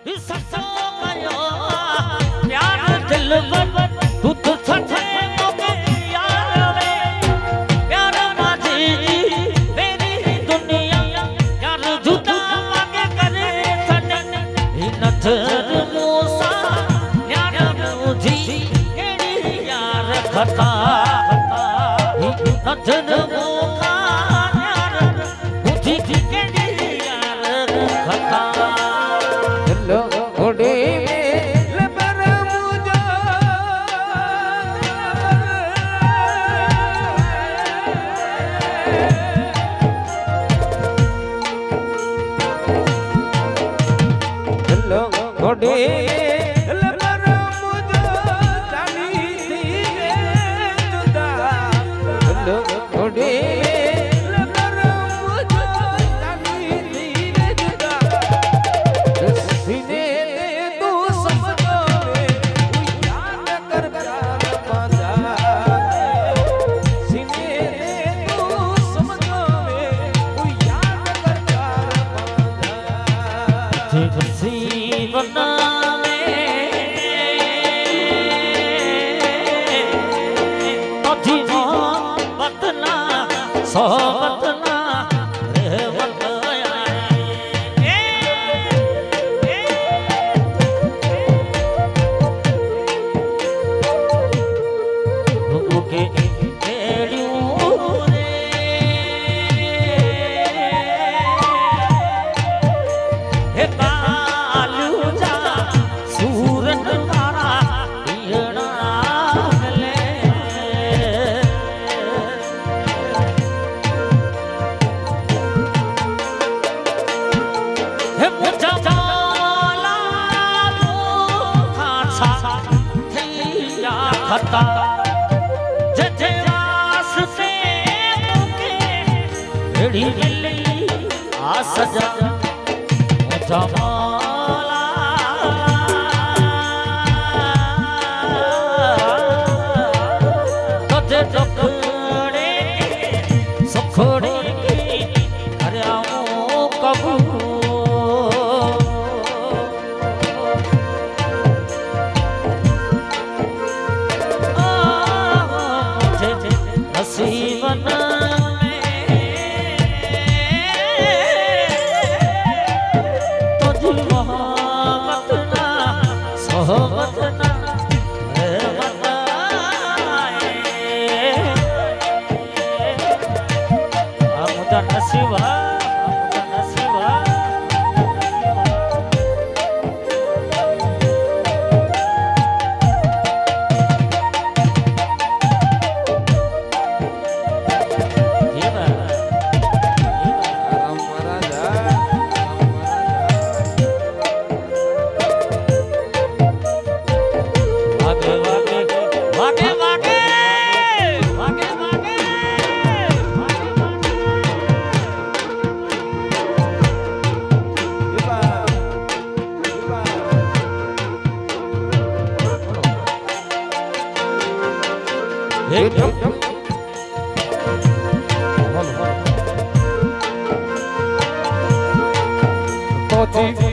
ससो कयो प्यार दिल वर तू तो छठे मोके यार वे प्यार माझी तेरी दुनिया यार जुदा मांगे करे छन ही नजर मूसा यार मुझी केड़ी यार खता ही नजर मूसा यार मुझी केड़ी यार खता घोड़े में लबर मुझा घोड़े लबर मुझा जानी थी जुदा घोड़े सोबतना रहमत के हे बालू जा सूरत तारा पीड़ा मिले हे मुझा वाला खासा थिया खता जजे वास्ते मुके एड़ी मिली आ सजा मुझा वाला तुझे टुकड़े सुखड़े की कराऊं कबूल नसीबन तुझी मोहब्बत ना सोहबत ना रहमत मुझा नसीबा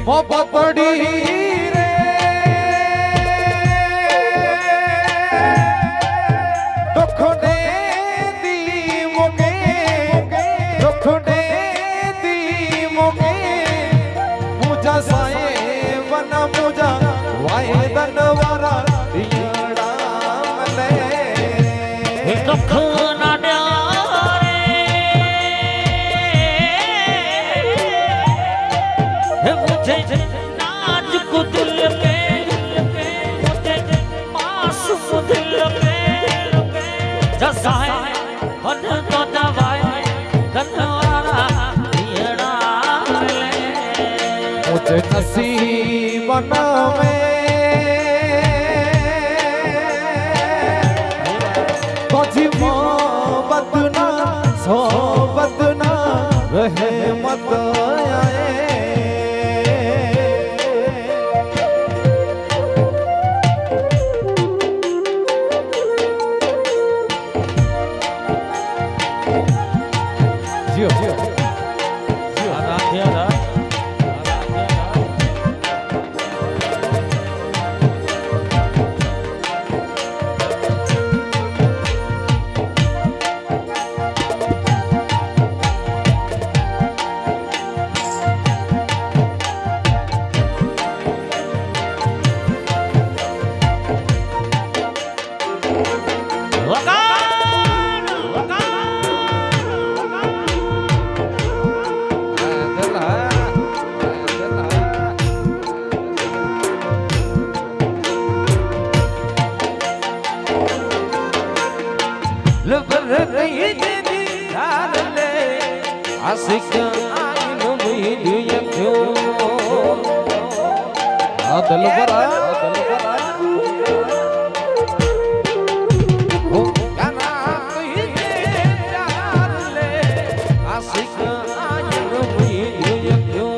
मोहब्बत पड़ी रे दुख ने दी मुके दुख ने दी मुके मुझा साए वना मुझा वाए दनवारा दियड़ा मले दुख ना ड्यारे मुझे नाजुक दिल पे मुझे मासूम दिल पे जैसा है हद तो दवाए दनवारा दियड़ा मिले मुझे नसीब में तुझी मोहब्बत ना सोबत ना रहमत आए जियो जियो आराध्य આશિક આઈનો વિધિય ક્યો આ દલબર આ ઓ ગાના કહીને પ્યાર લે આશિક આઈનો વિધિય ક્યો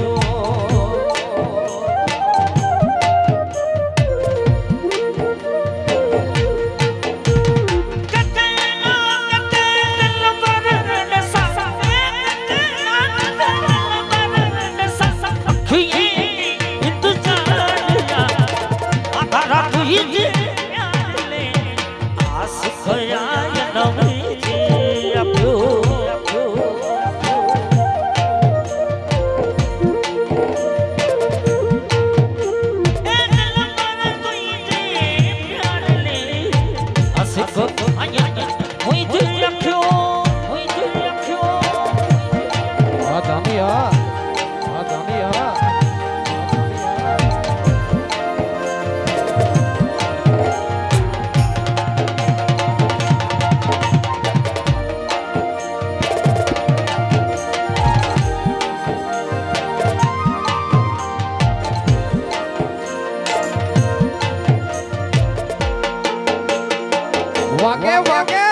વાગે વાગે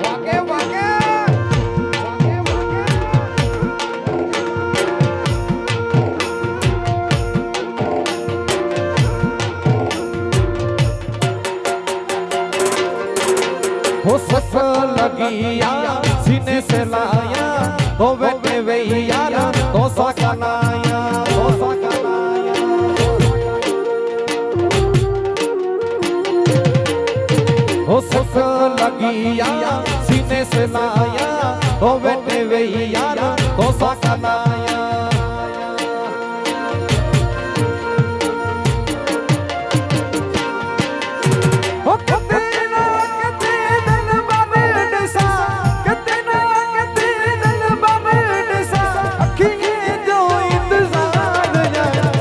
વાગે વાગે हो सस लगिया सीने से लाया तो बेटे वैया तो सकनाया हो सस लगिया सीने से लाया तो बेटे वैया तो सकनाया हो कितना दिल बाबेड सा कितना दिल बाबेड सा अखियां जो इंतजार है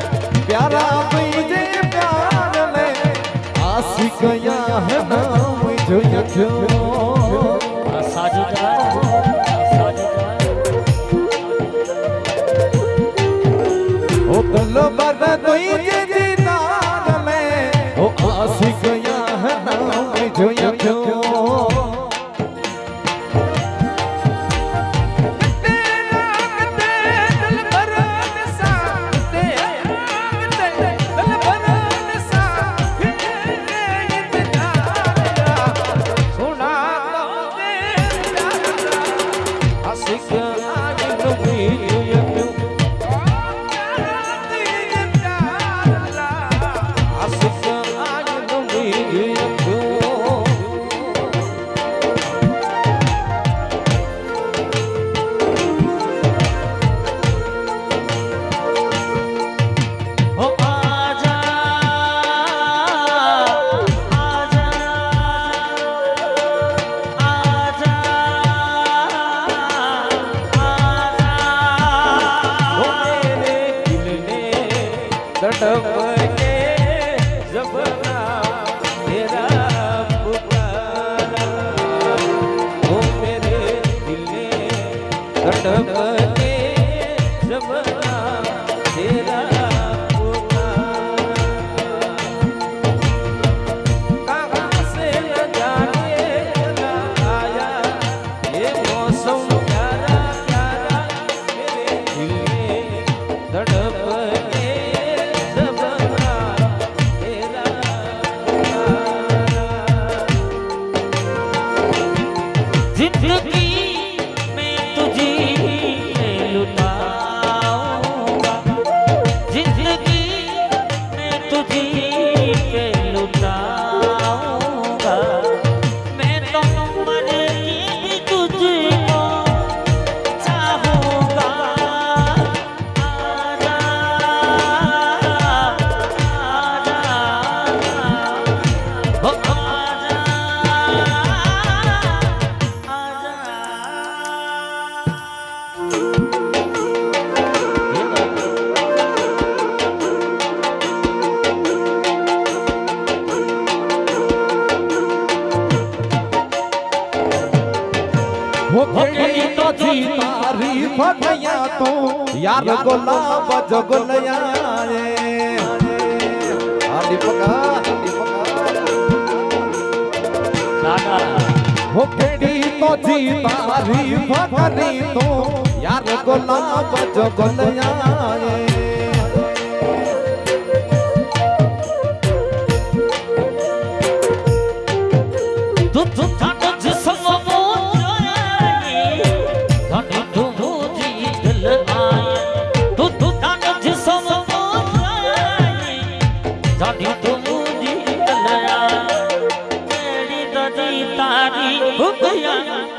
प्यारा मुझे प्यार ले आशिक या है ना मुझे क्यों ओ दिल बर तुझे दीदार ले ओ आशिक या है ना मुझे क्यों तड़पके जबना तेरा पुकारा ओ मेरे दिल ने तड़पके जबना तेरा पुकारा कहाँ से न जाने चला आया ये मौसम प्यारा प्यारा मेरे दिल ने तड़पके जबना फटया तू यार गुलाब जगलया दीपका हो केड़ी तो जी तारीफ करी तू यार गुलाब जगलया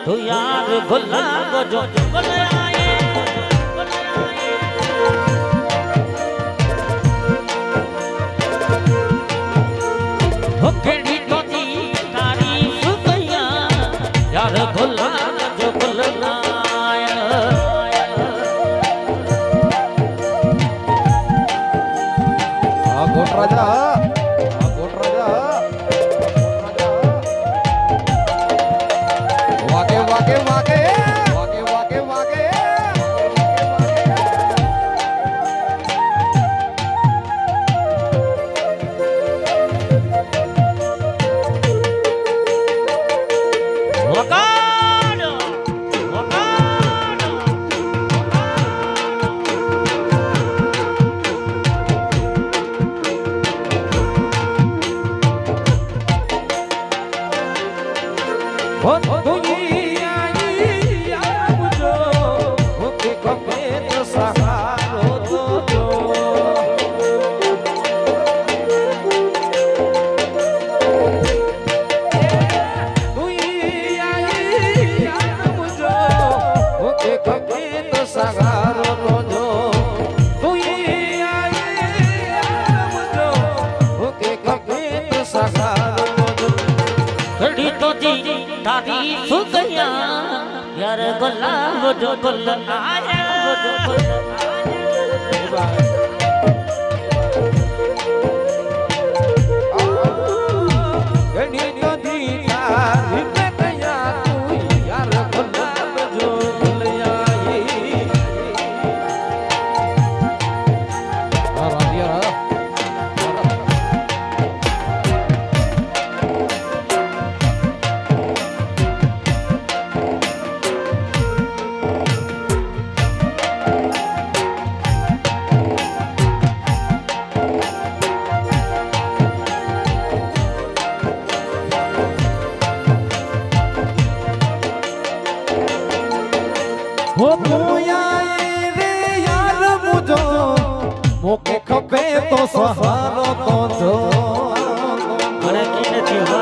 तो यार गुलाब जो बनाए हो केड़ी तो दी तारीफ गया यार गुलाब जो बनाए गोट राजा तारीफ गया यार गुलाब जो गुल आया हो तू आए रे यार मुझो मोके खपे तो सहारो तो जो મને કી નથી હા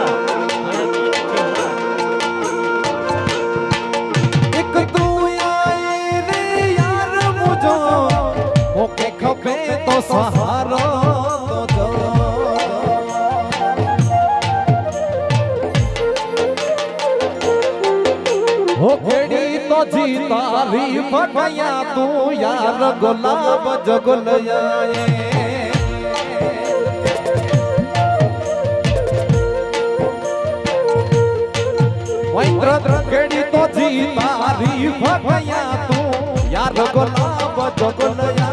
एक तू आए रे यार मुझो मोके खपे तो सहारो तो जो हो केड़ी तो जी तारीफ कया तू यार गुलाब जगलया केड़ी तो जी तारीफ कया तू यार गुलाब जगलया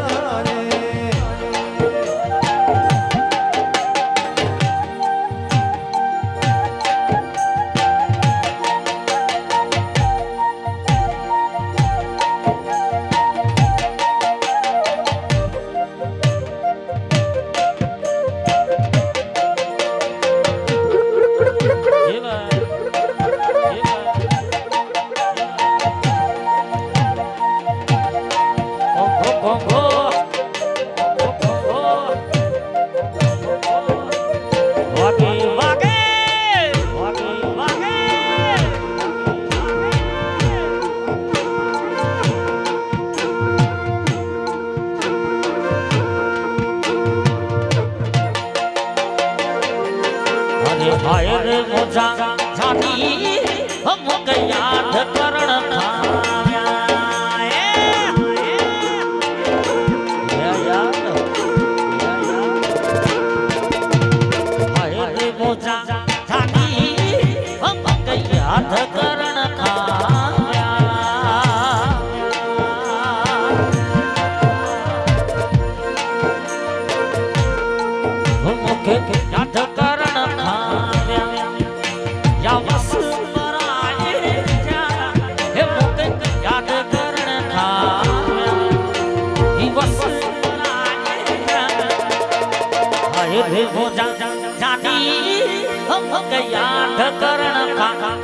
हायर मोजा जानी हम याद करण थाव्या हायर मोजा जानी हम याद करण थाव्या મુખે યાદ કરણ ખાવ્યા યા વસ મરાયે જા હે મુખે યાદ કરણ ખાવ્યા ઈ વસ મરાયે જા હાય રે મોજા જાની મુખે યાદ કરણ ખાવ્યા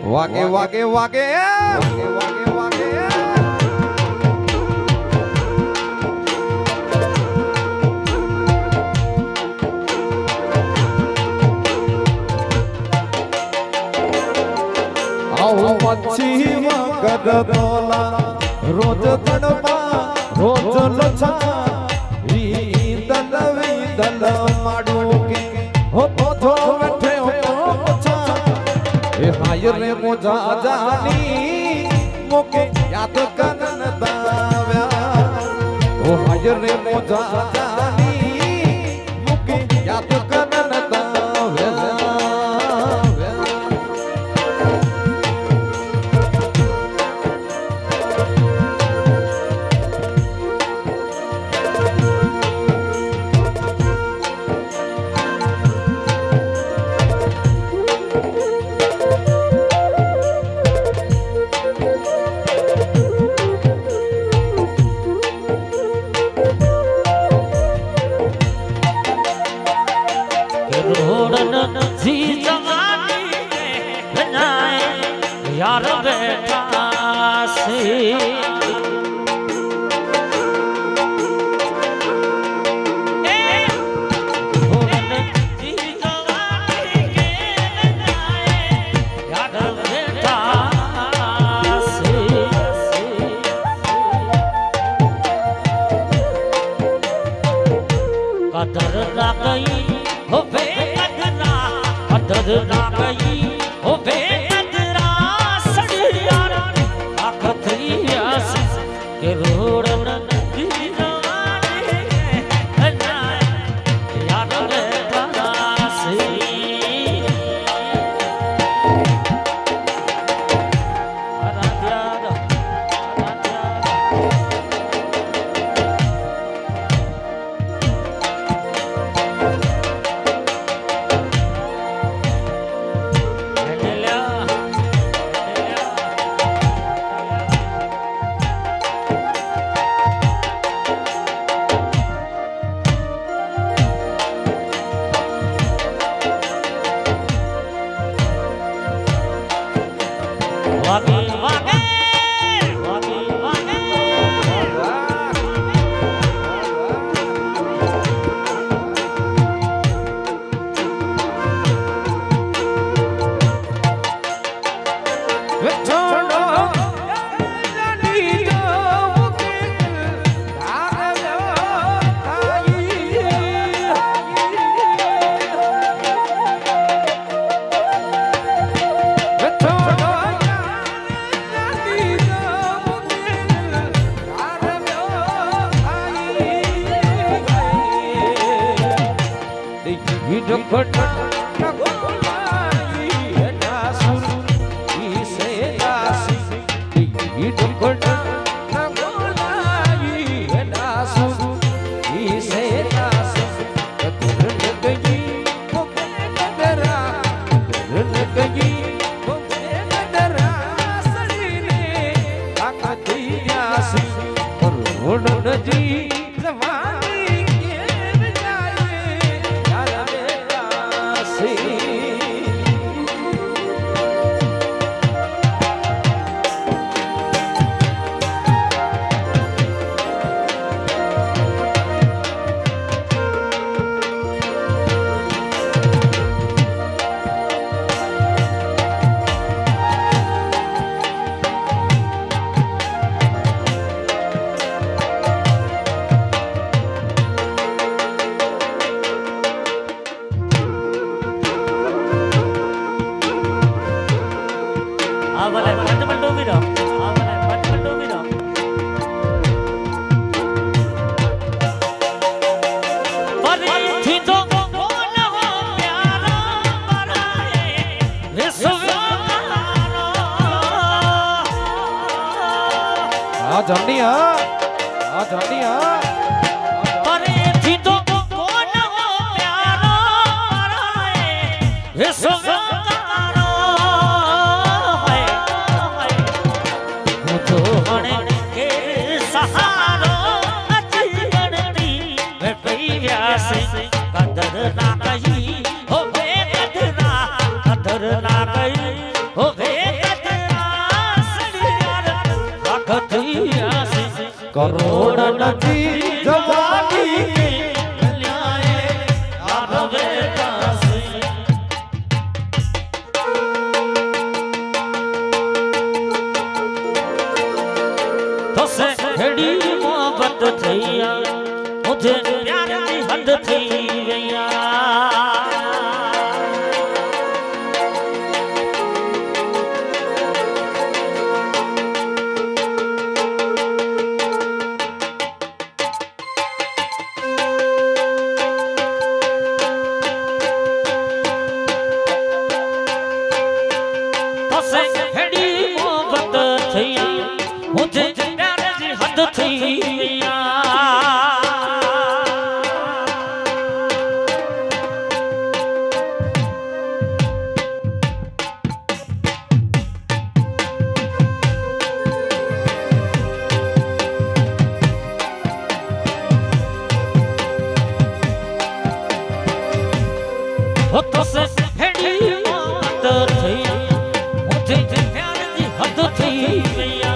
વાગે વાગે વાગે વાગે વાગે વાગે આવો મચ્છી મગર તોલા રોજ તડપા રોજ લછા ઈ દલ માડું કે હો પોથો બેઠે હો પછા એ હાય રે મોજા જાની મોકે યાદ કરન દાવ્યા ઓ હાય રે મોજા જાની મોકે યાદ કરન દાવ્યા यार बैठा से कदर ना गई हो बेकदरा कदर ना गई हो बेकदरा सड़ियारा आखत्रियास के रोड़न दीवाने याद बेटा से डंखट गोलाई डासुर ई से दासी ई डंखट गोलाई डासुर ई से दासी कदर गई वो कदरा कदर गई वो कदरा सड़ी ने ताकत यासी करोड़ नदी जवानी के बजाए यार मेरा सी आवले पटमन डूबी रो आवले पटमन डूबी रो परे थी तो कौन हो प्यारा बनाए विश्वकारो आ जानिया परे थी तो कौन हो प्यारा बनाए विश्वकारो तो हणे के सहारो अचगणनी वे प्यास कदर ना कही हो बेकदरा कदर ना कही हो बेकदरा सड़ियार वक्त यास करोड़ नदी जवानी ल्याए आवे दासी तो से हेड़ी मोहब्बत थैया मुझे प्यार की हद थी गया तो से हेड़ी मोहब्बत थैया मुझे प्यार की हद थी गया हो तो से हेड़ी मोहब्बत थैया मुझे प्यार की हद थी गया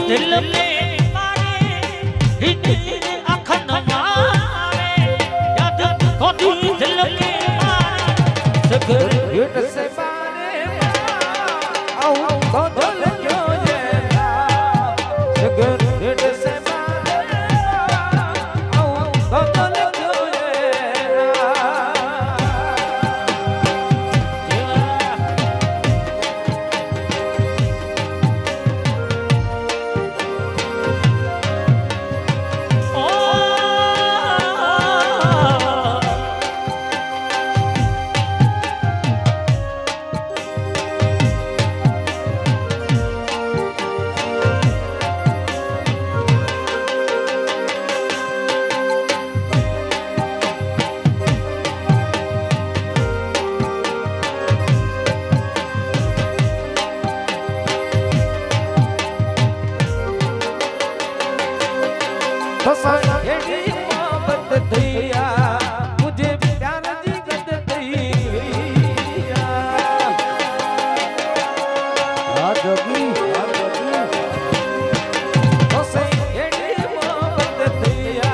दिल में मारे अखन मारे याद कोदी दिल में मारे सगर हिट से मारे आओ बदल जो ये सगर हिट से मारे आओ बदल जो हेड़ी मोहब्बत थैया मुझे प्यार की गद थैया आ जोगी तो से हेड़ी मोहब्बत थैया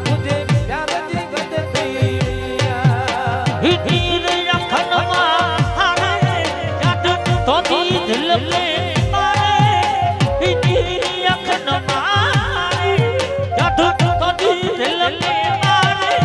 मुझे प्यार की गद थैया हीर अखन मारे याद कोदी दिल में मारे हीर अखन मारे याद कोदी दिल में मारे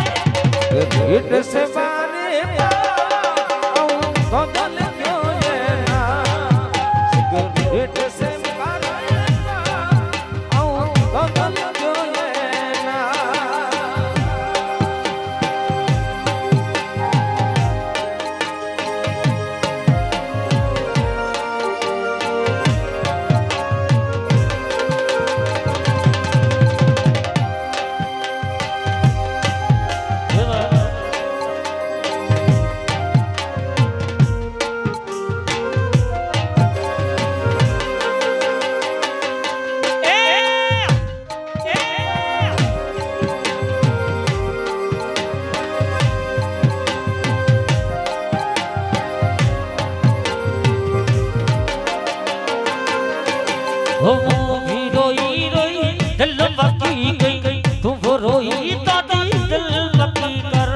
दिल बाकी गई तू वो रोई तो दिल बाकी कर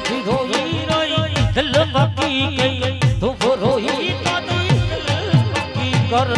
तू रोई रोई दिल बाकी गई तू वो रोई तो दिल बाकी कर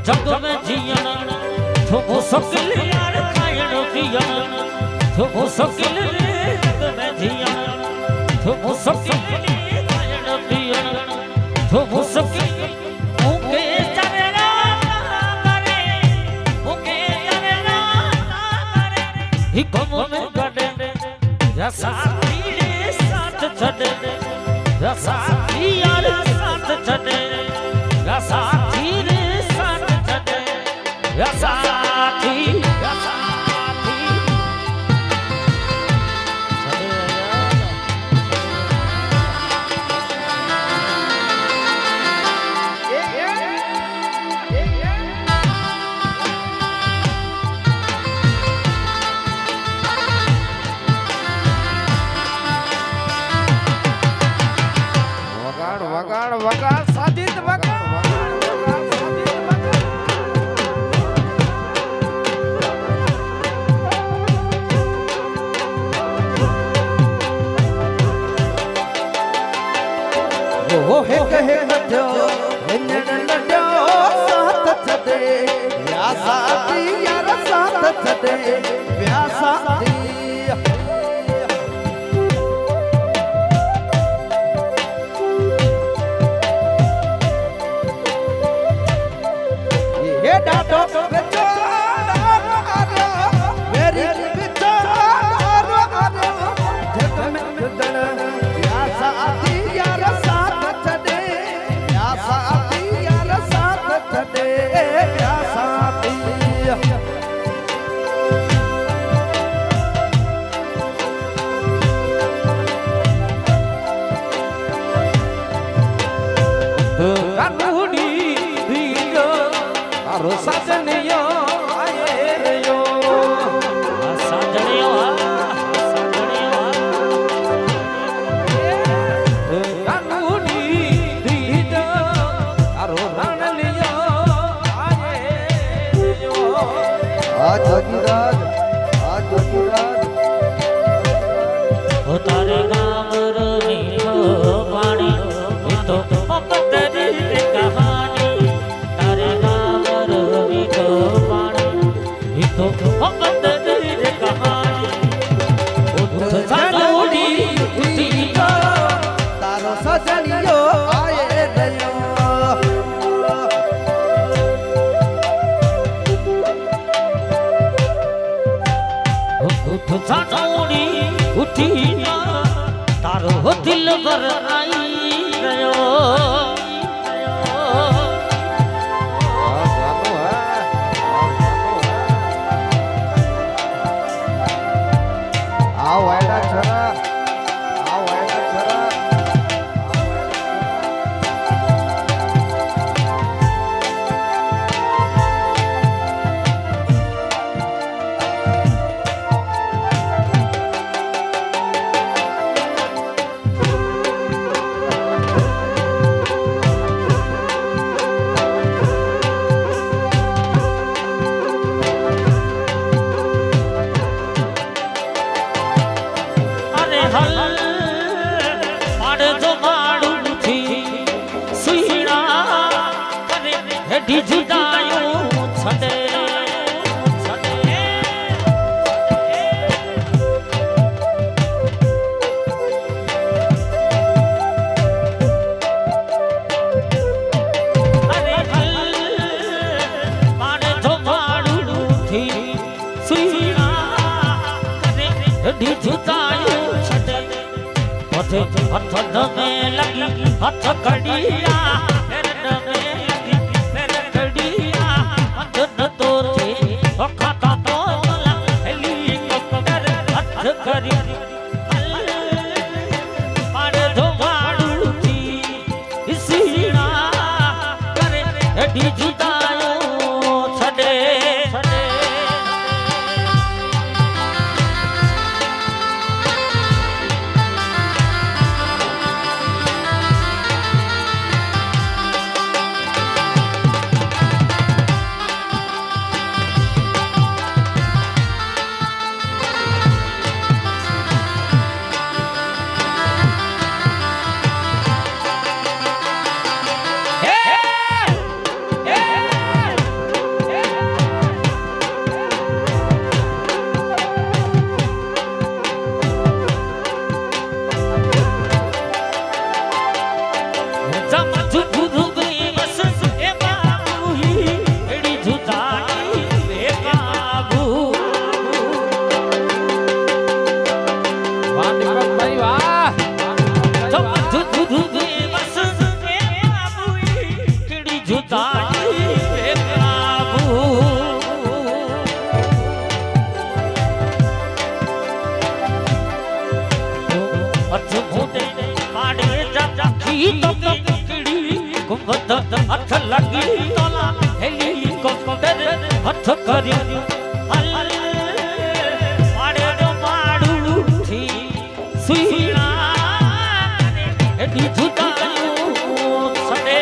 जग में जियन तो वो सकिल यार खायण जियन तो वो सकिल जग में जियन तो वो सकिल खायण जियन तो वो सकिल मुके चरेरा करे मुके चरेरा करे ही कम में गडे या साथी साथ छड़े या साथी यार साथ छड़े या साथी Ya Sati, Ya Sati. વગાડ Sajid વગાડ ઓ હે કહે કજો હિંદણ લડ્યો સાથ છદે યા સાથી યાર સાથ છદે વ્યા સાથી ये डाटो बच्चो डारो आरो मेरी बच्चो डारो आरो जग में गुदड़ या साथी यार साथ छदे या साथी यार साथ छदे या साथी कानूनी તારો સાજનિયો આયે રહ્યો સાજણ્યો તારે ગામ રની વાણી તો પતરી કહાની તારે ગામ રની વાણી તો પતરી કહાની ઉઠ જાડોડી તારો સજનિયો આયે રહ્યો ઉઠ જાડોડી ઉઠી તારો દિલ પર આઈ ગયો આ વાયડા છરા આ વાયડા છરા હેઠી જુદાયું છડે हथ में लगी हथ कड़िया हथ न तो थे खाता तो हेलीकॉप्टर हथ करी मारे धोमाड़ू थी सीना करे हेडी जुदायो छड़े हथ लगी हेलीकॉप्टर हथ करी माड़ू थी सुईना हेडी जुदायो छड़े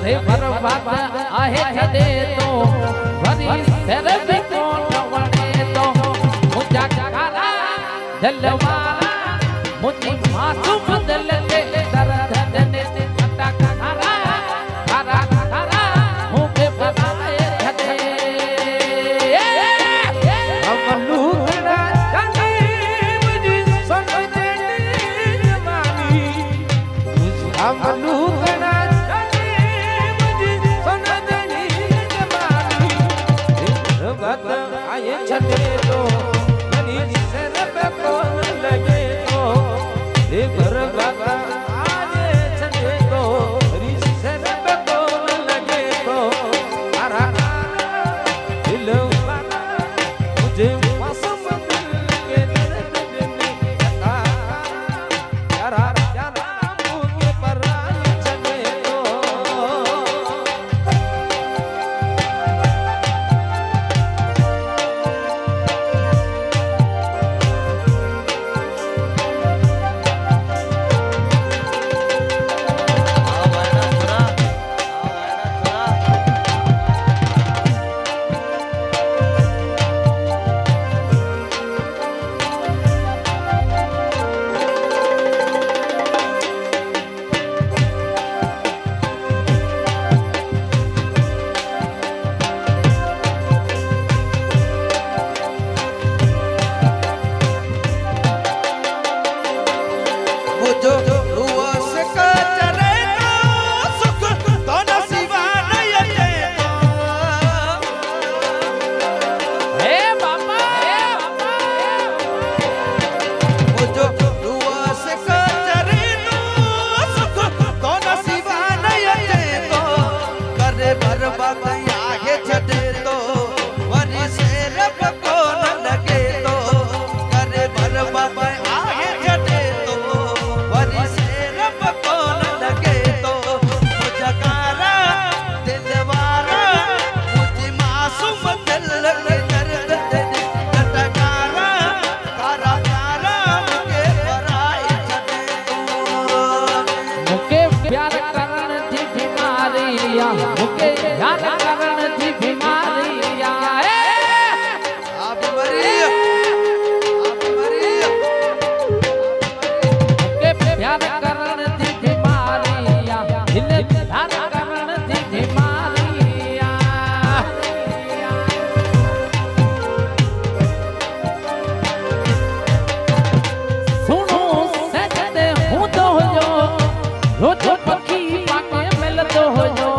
करे बर्बाद आहे छदे तो वरी सर भी कोन वणे तो मुझा कारा दिलवारा मुझी मासूम दिल के दर्द दने कटा कारा कारा कारा मुझे बनाए छदे अमलू कड़ा जानी मुझी सुन देनी जवानी अमलू कड़ा जानी मुझी सुन देनी जवानी बर्बाद आए छदे तो मनी सर पे कौन लगे तो बर्बाद आए छदे तो मनी सर पे कौन लगे तो आरा दिलवारा मुझे मासूम दिल के दर्द देने का यारा यारा मुझे पराई छदे तो मुझो हुआ से कचरे तो सुख तो नसीबा नहीं अटे हे बाबा मुझो हुआ से कचरे तो सुख तो नसीबा नहीं अटे तो करे बर्बाद आगे छदे तो वरी से रब को न लगे तो करे बर्बाद आगे छदे तो वरी से रब को न लगे तो मुझा कारा दिलवारा मुझी मासूम दिल के दर्द देने कटकारा कारा कारा मुझे पराई छदे तो मुके प्यार करण थी बीमारिया मुके याद करण थी बीमारिया आप मरिया मुके प्यार करण थी बीमारिया दिल प्यार करण थी बीमारिया सुनो सजदे हूं तो जो रोज पखी पाके मिलतो हो जो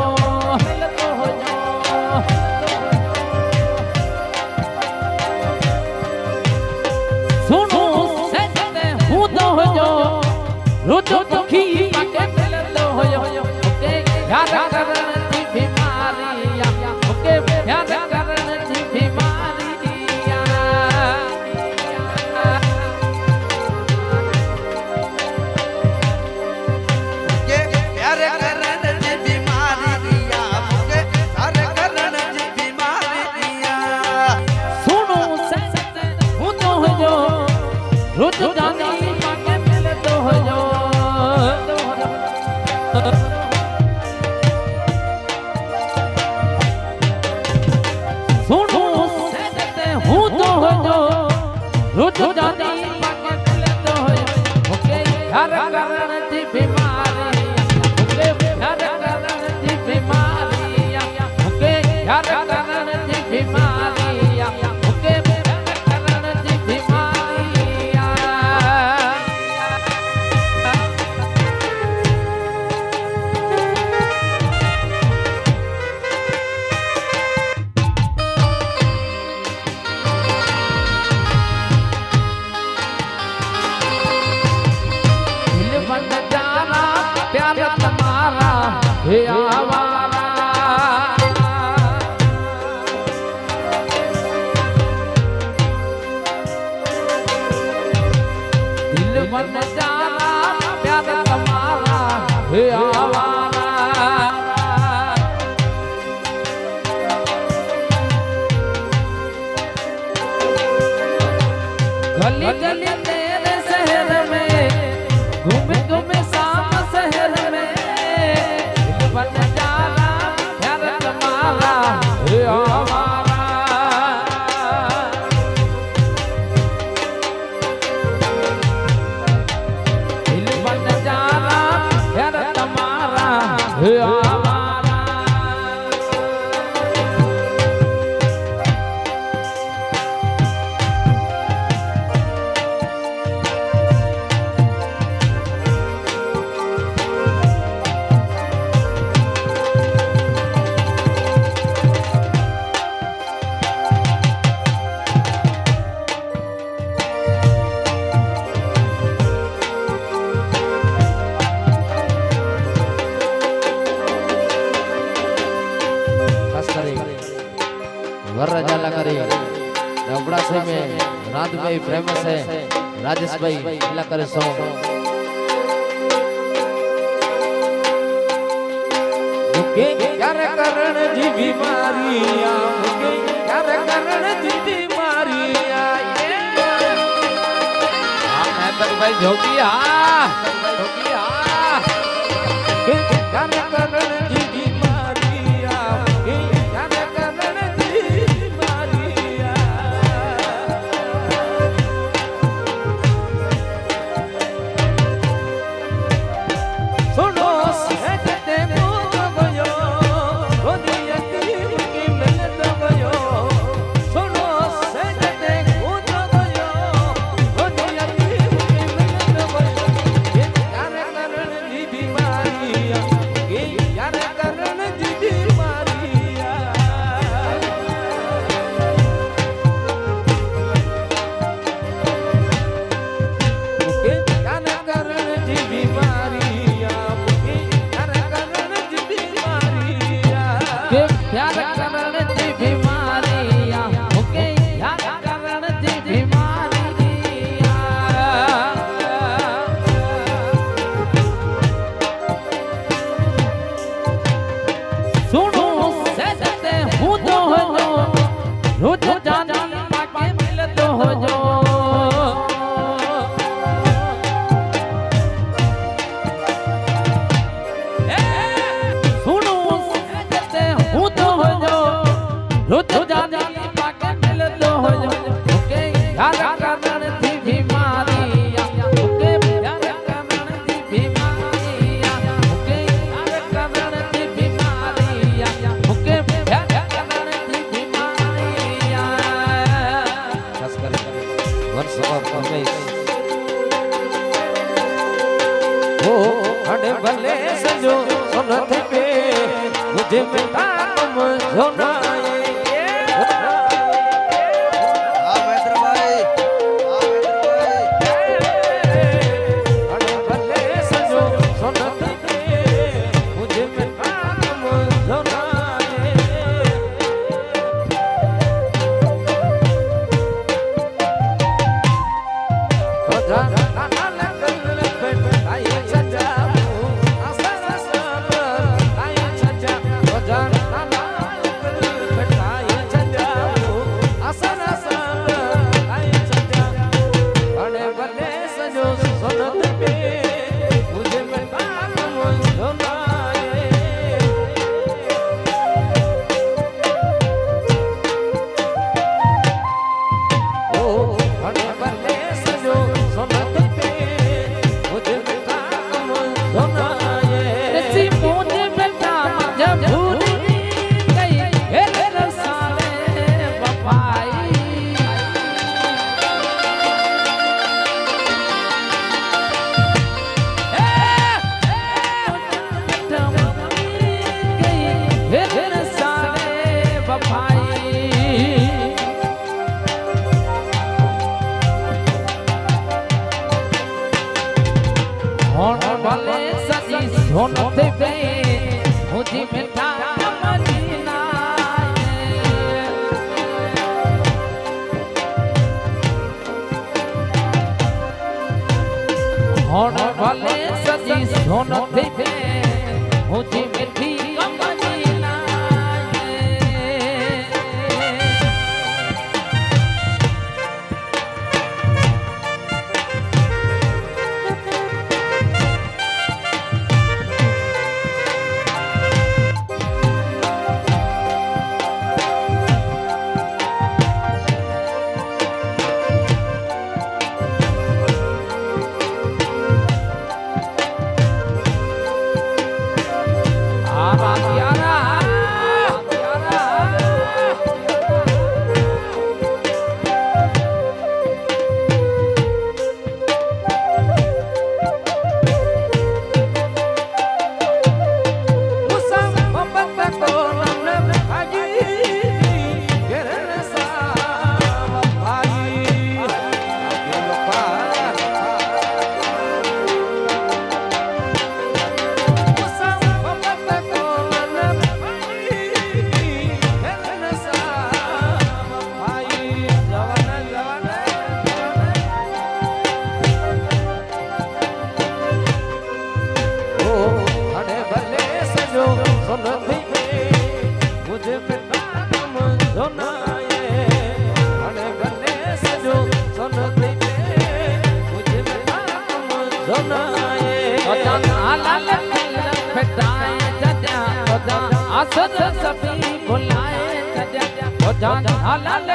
सुनो सजदे हूं तो जो रोज पखी पाके मिलतो हो जो मुके याद करण थी बीमारिया मुके याद करण थी बीमारिया के प्यार करन जी बीमारी दिया मुके प्यार करन जी बीमारी दिया सुनो सजदे हूं तो जो रोज जानी पाके मिलतो हो जो सुनो सजदे हूं तो जो रोज जानी पाके मिलतो हो मुके यार करण थी बीमारी मुके यार करण थी बीमारी मुके यार करण थी बीमारी मुके यार करण थी बीमारी दिल बन जाना प्यार तुम्हारा हे आवारा दिल बन जाना प्यार तुम्हारा हे आवारा गली गली तेरे शहर में घूमे घूमे शाम शहर में दिल बन जाना पासे में रात भाई फेमस है राजेश भाई इला करे सॉन्ग क्यार करण जी बीमारिया क्यार करण जी बीमारिया भाई जोगिया क्यार करण जी बीमारिया क्यार करण जी बीमारिया सुनो सहजते भले सजो सुनत पे मुझे में ताकम जोनाए भले सजो सुनत पे मुझे में ताकम जोनाए भले सजी सोन देवे मुझे मिठी कमनी જોનાએ लाल फटाए जजा आसत सभी बुलाए जजा लाल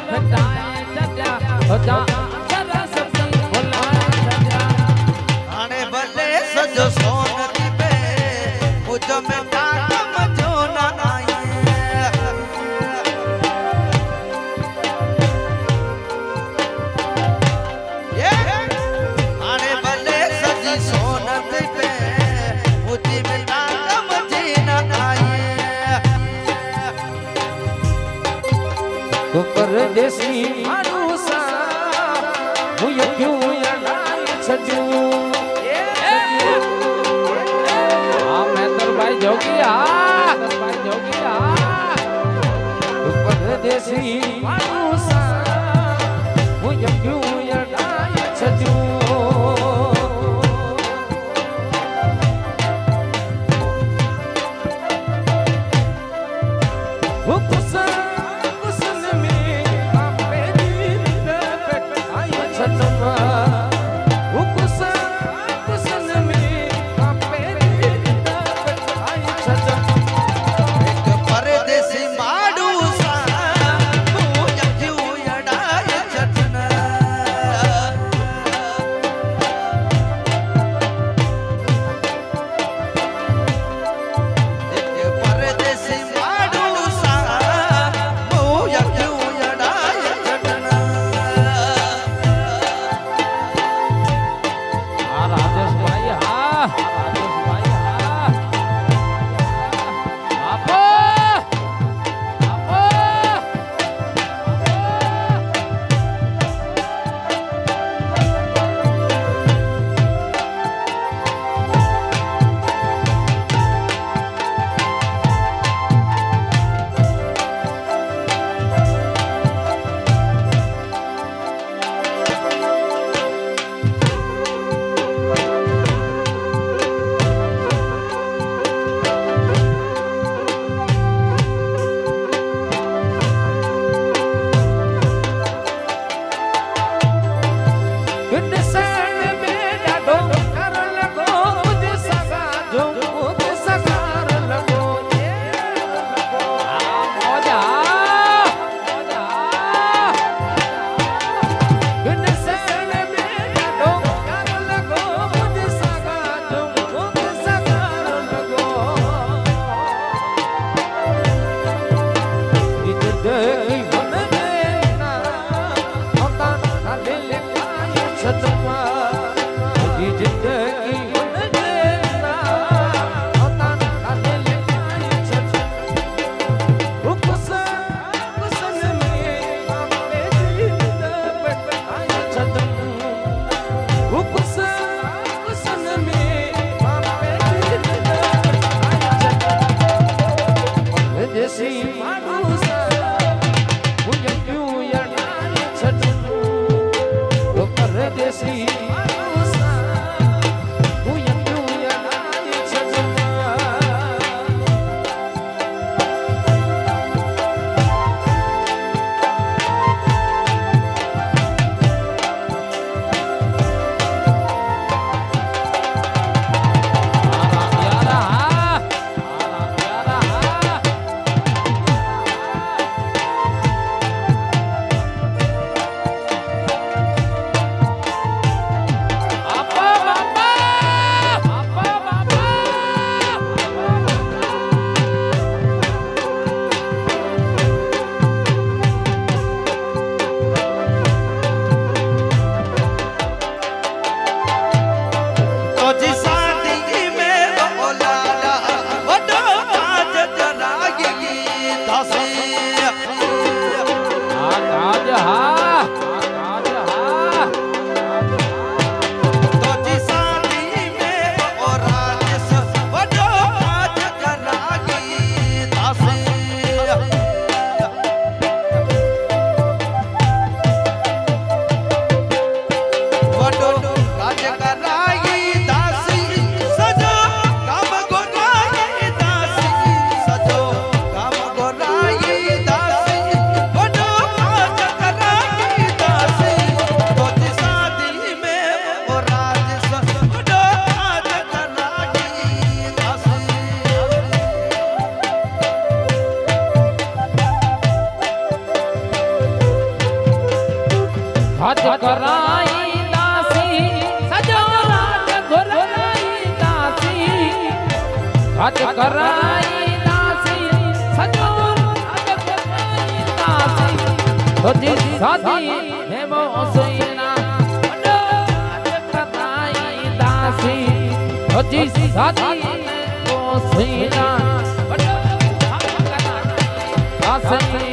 फटाए जजा सभी बुलाए जजा आने बदले सजो सोन दीपे मुझ में काकम जो ना आए ये आने बदले सजी सोन दीपे मुझ में काकम जी ना आए तो परदेसी मानुसा मुझे क्यों अड़ाए छजू भाई जोगिया परदेसी मानुसा मुझे क्यों अड़ाए छजू वो कुसन में आपे दिल पे आए छजू वो कुसन में आपे दिल पे आए छजू एक परदेसी माडूसा मुझे क्यों अड़ाए छजना एक परदेसी माडूसा मुझे क्यों अड़ाए छजना राजेश भाई आपो परदेसी कराई दासी सजो राज घुराई दासी राज कराई दासी सजो राज घुराई दासी तो जी सादी है वो सोईना राज कराई दासी तो जी सादी है वो सोईना दासी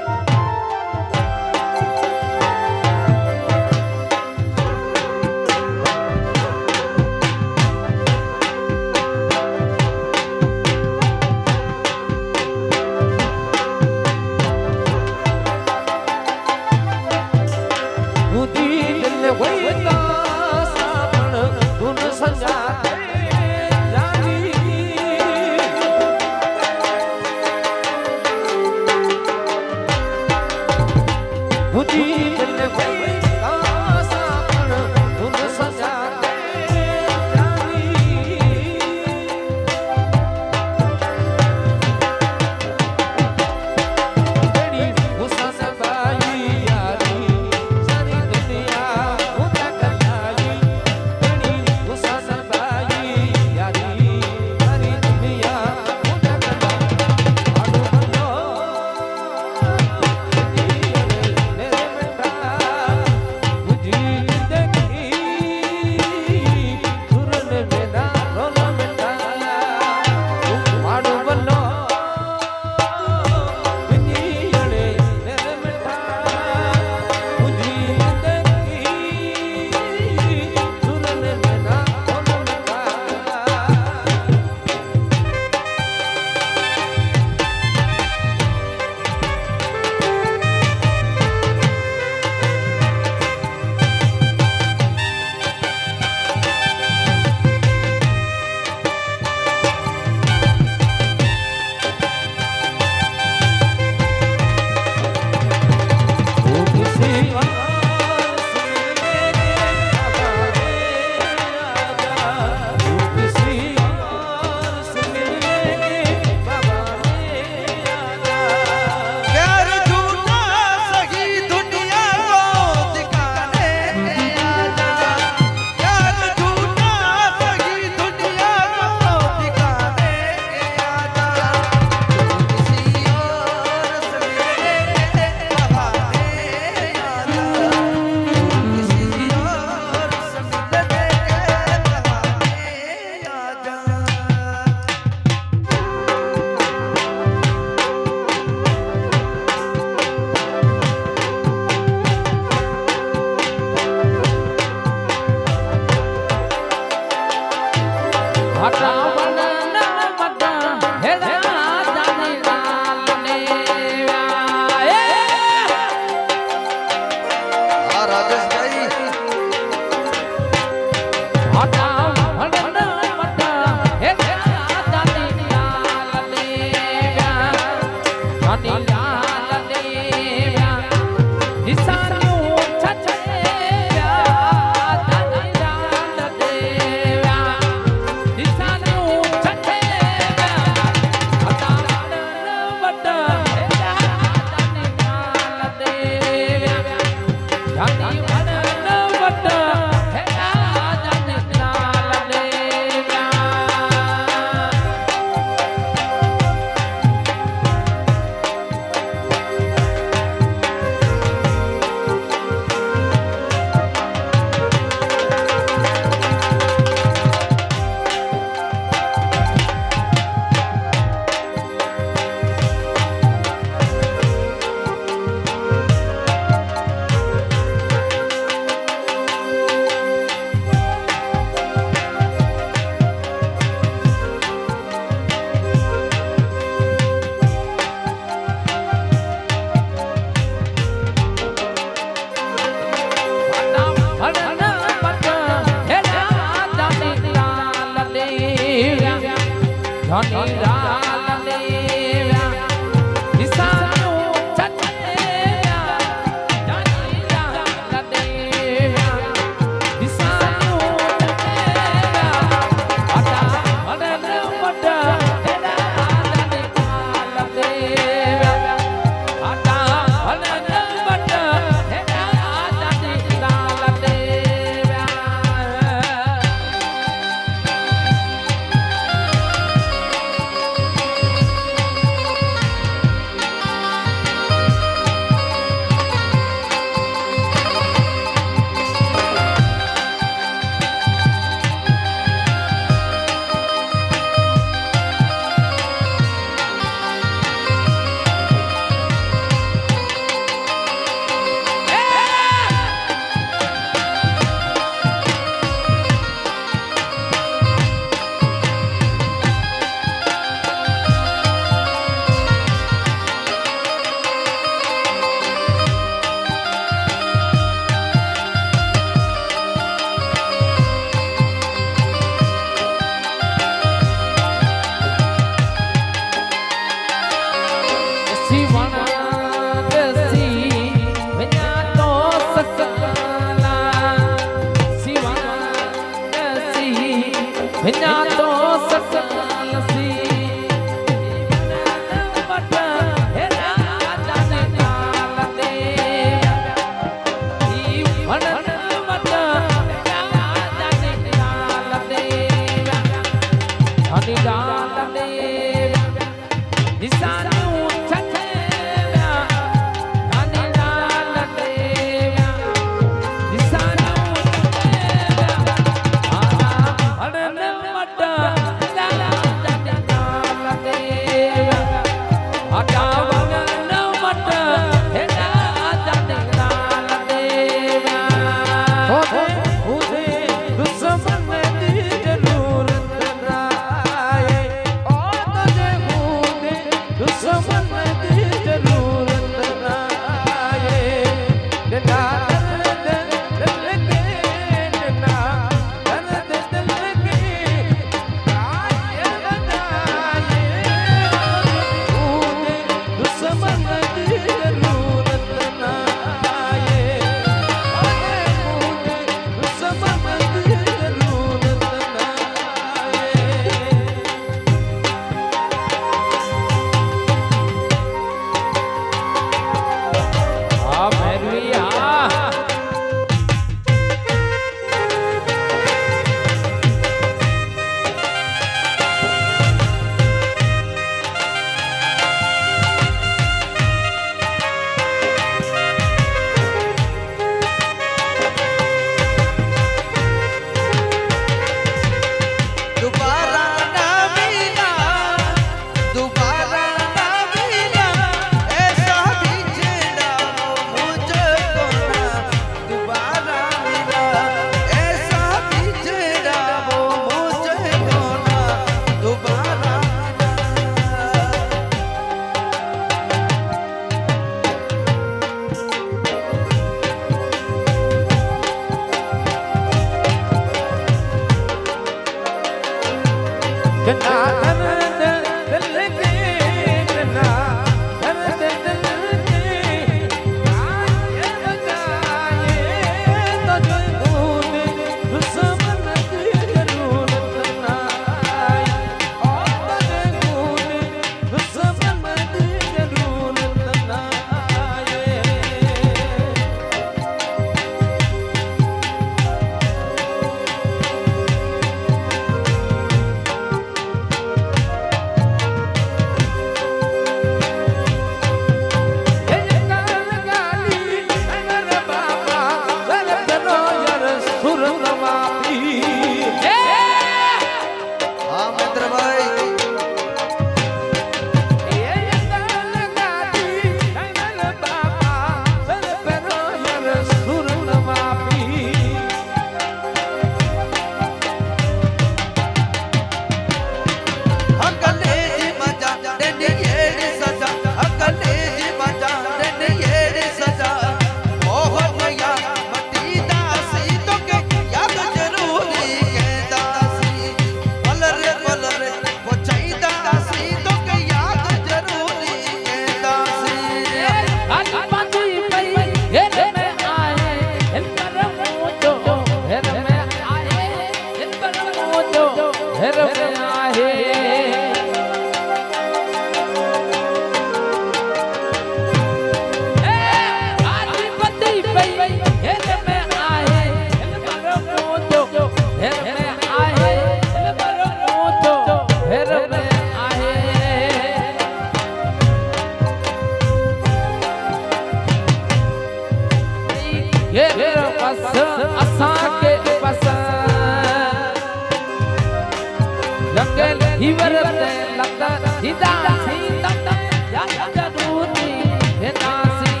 ઈવરતે લગત દીદાસી તમ યાદ જરૂરી હેતાસી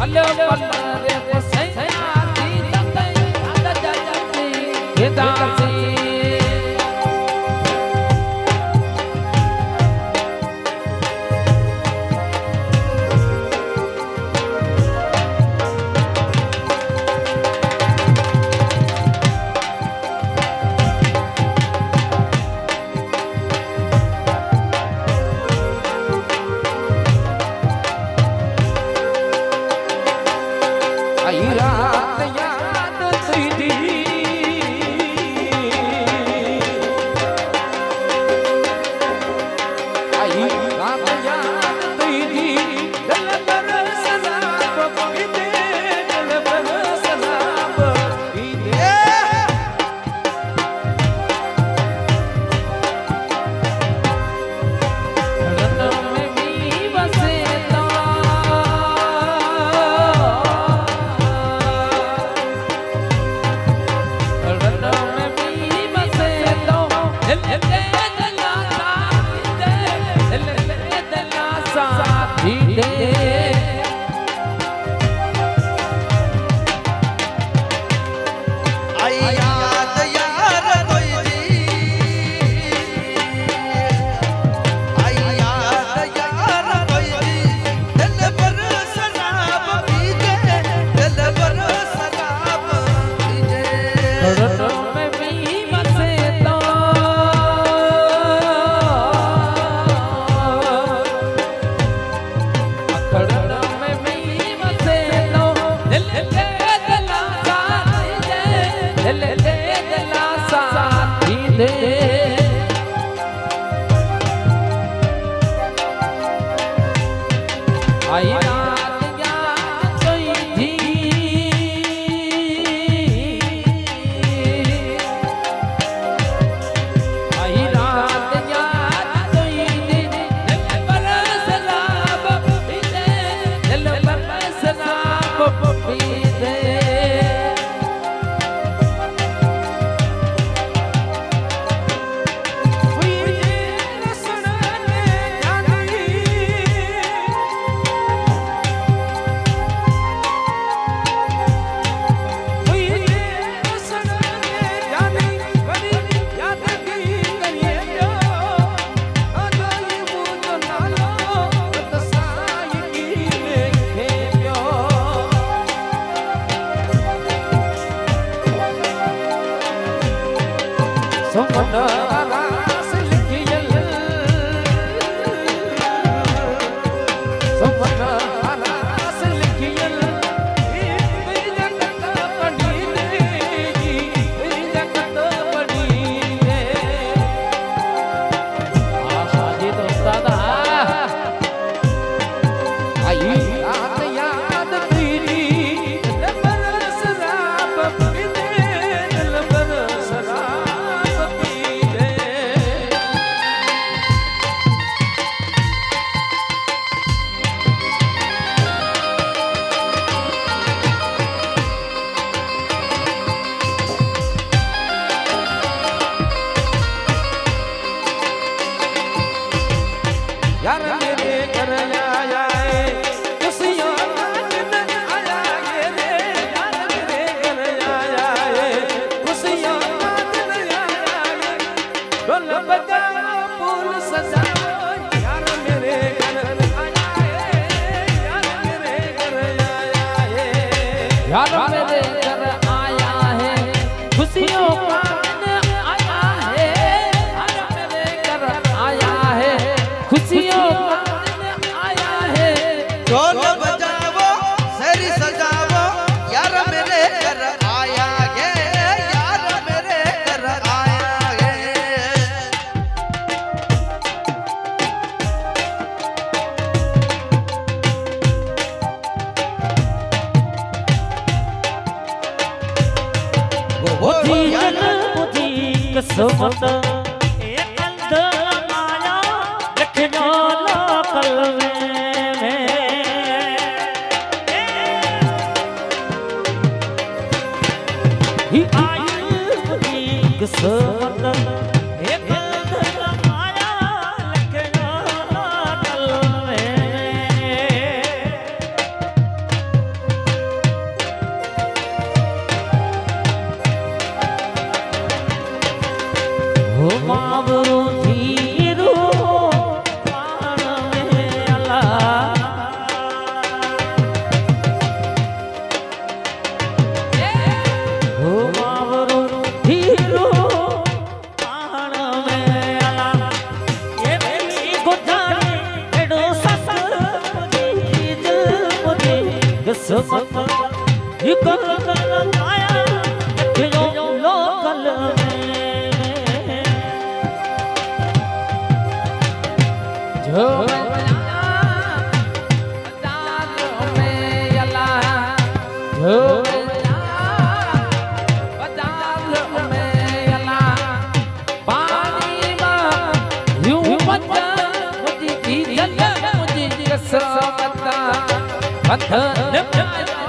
અલ્લે પલ્લે રે સૈયાસી તમ યાદ જરૂરી હેતાસી यार मेरे घर आया है खुशियों का दिन आया है यार मेरे घर आया है खुशियों का दिन आया है ढोल बजावो सरी सजावो यार मेरे घर आया है यार मेरे घर आया है किस्मत एक अंदर माया लिखना ला कलवे में ही आई किस्मत एक अंदर माया किस्मत ये कल कल आया जो लोकल में जो बाजार में यला जो बाजार में यला पानी में यूं बचा मुझी की जल मुझी कसमत बंधन